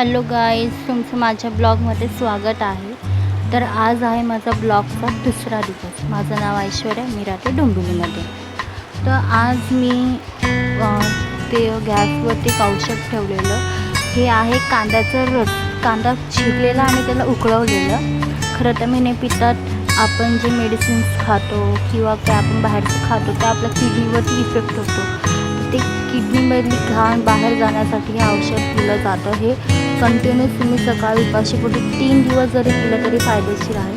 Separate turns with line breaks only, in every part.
Hello guys, तुमचं माझ्या ब्लॉगमध्ये स्वागत आहे। तर आज आहे माझा ब्लॉगचा दुसरा दिवस। माझं नाव ऐश्वर्या, मी राहते डोंबिवलीमध्ये। तर आज मी ते गॅसवरती औषध ठेवलेलं, हे आहे कांद्याचं रस। कांदा चिरलेला आणि त्याला उकळवलेलं। खरं तर मी नाही पितात, आपण जे मेडिसिन्स खातो किंवा काय आपण बाहेरचं खातो ते आपल्या किडनीवरती इफेक्ट होतो। ते किडनीमधली घाण बाहेर जाण्यासाठी हे औषध दिलं जातं। हे कंटिन्यूस तुम्ही सकाळी उपाशीपोटी 3 दिवस जरी पिलं तरी फायदेशीर आहे।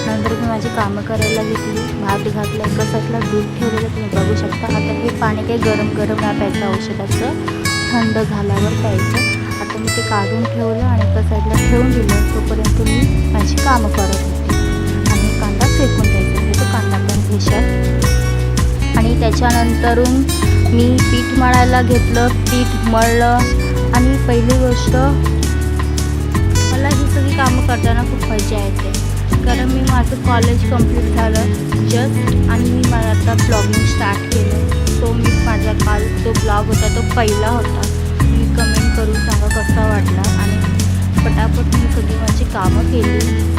नंतर मी माझी कामं करायला घेतली, भात घातला, एका साईडला दूध ठेवलेलं तुम्ही बघू शकता। आता हे पाणी काही गरम गरम नाही प्यायचं, औषधाचं थंड झाल्यावर प्यायचं। आता मी ते काढून ठेवलं आणि एका साईडला ठेवून दिलं। तोपर्यंत मी माझी कामं करत होते आणि कांदा फेकून द्यायचा, म्हणजे तो कांदा पण घेशाल। आणि त्याच्यानंतरून मी पीठ मळायला घेतलं, पीठ मळलं। आणि पहिली गोष्ट, मला ही सगळी कामं करताना खूप मजा येते, कारण मी माझं कॉलेज कंप्लीट झालं जस्ट आणि मी मला आता ब्लॉगिंग स्टार्ट केलं। तो मी माझा काल जो ब्लॉग होता तो पहिला होता। तुम्ही कमेंट करून सांगा कसा वाटला। आणि पटापट मी सगळी माझी कामं केली।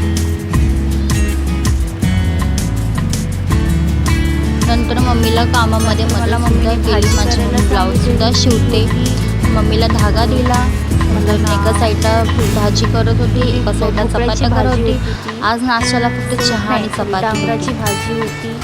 नंतर मम्मीला कामामध्ये मला मम्मीला केली, माझी ब्लाऊजसुद्धा शिवते। मम्मीला धागा दिला, मतलब एका साईडला भाजी करत होती, एका साईडला चपात्या करत होती। आज नाश्त्याला फक्त चहा आणि चपाती, डांगराची भाजी होती।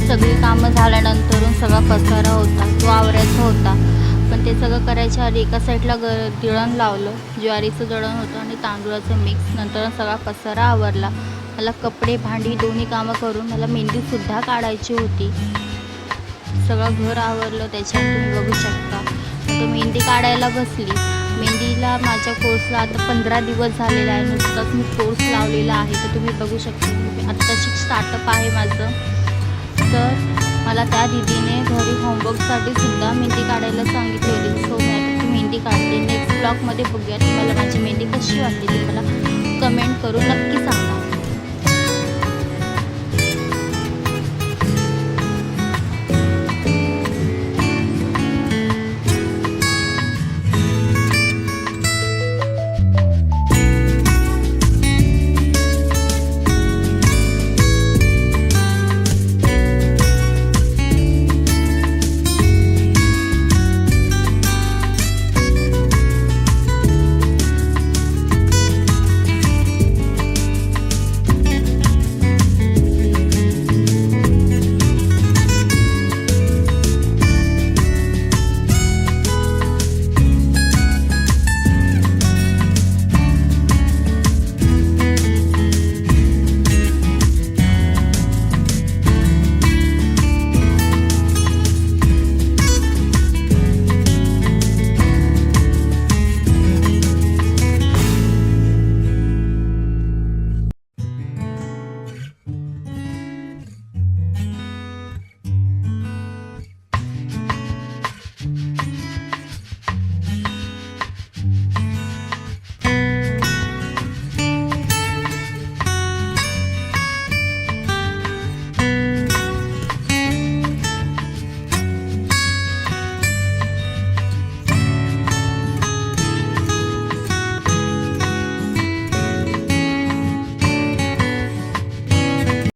सगळी कामं झाल्यानंतर सगळा पसारा होता, तो आवरायचा होता। पण ते सगळं करायच्या आधी एका साईडला दळण लावलं, ज्वारीचं दळण होतं आणि तांदूळाचं मिक्स। नंतर सगळा पसारा आवरला। मला कपडे भांडी दोन्ही कामं करून मला मेहंदीसुद्धा काढायची होती। सगळं घर आवरलं, त्याच्यात तुम्ही बघू शकता। तर मेहंदी काढायला बसली। मेहंदीला माझ्या कोर्सला आता 15 दिवस झालेला आहे, नुसताच मी कोर्स लावलेला आहे। तर तुम्ही बघू शकता, आत्ताशी स्टार्टअप आहे माझं। तर मला त्या दीदीने घरी होमवर्कसाठी सुद्धा मेहंदी काढायला सांगितली होती। सो मी आता ती मेहंदी काढते। नेक्स्ट ब्लॉगमध्ये बघूया तुम्हाला माझी मेहंदी कशी वाटली, ती मला कमेंट करून नक्की सांगा।